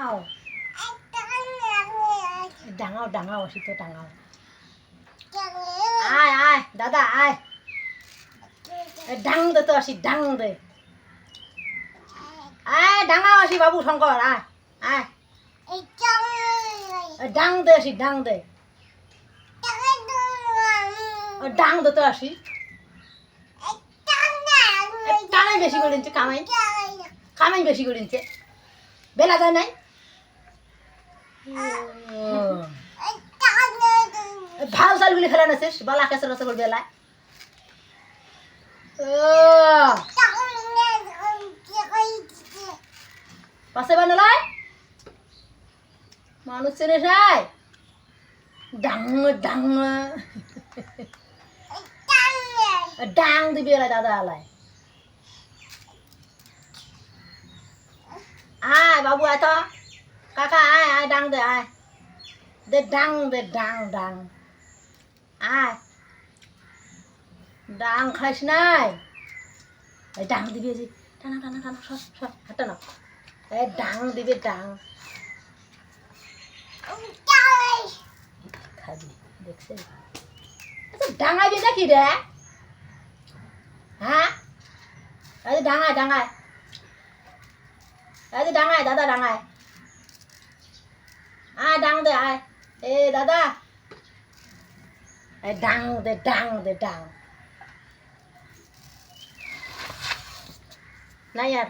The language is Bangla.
আও ডাঙাও ডাঙাও আসি তো ডাঙাও আয় আয় দাদা আয় ডাং দে তো আসি ডাং দে আয় ডাঙাও আসি বাবু শঙ্কর আয় আয় ডাং দে আসি ডাং দে ডাং দে তো আসি কামাই বেশি করে নিচ্ছে কামাই কামাই বেশি করে নিচ্ছে বেলা যায় নাই ভাল চালগুলি খেলা নাছিস বলা কেসে রসে করবে বেলায় পাশে বানালাই মানুষ চেনে সাই ডাং ডাং ডাং দিবি এলাই দাদা আলাই আয় বাবু আয় তো কাকা আয় আয় ডাং দে আয় দে ডাং ডাং আয় ডাং খাইস নাই এই ডাং দিবি যে টানা টানা টানা সর সর হাঁটা না এই ডাং দিবি ডাং খাবি দেখছে আচ্ছা ডাঙাবি নাকি রে হ্যাঁ এই যে ডাঙায় ডাঙায় এই যে ডাঙায় দাদা ডাঙায় আয় ডাং দে আয় এ দাদা এই ডাং দে ডাং নাই আর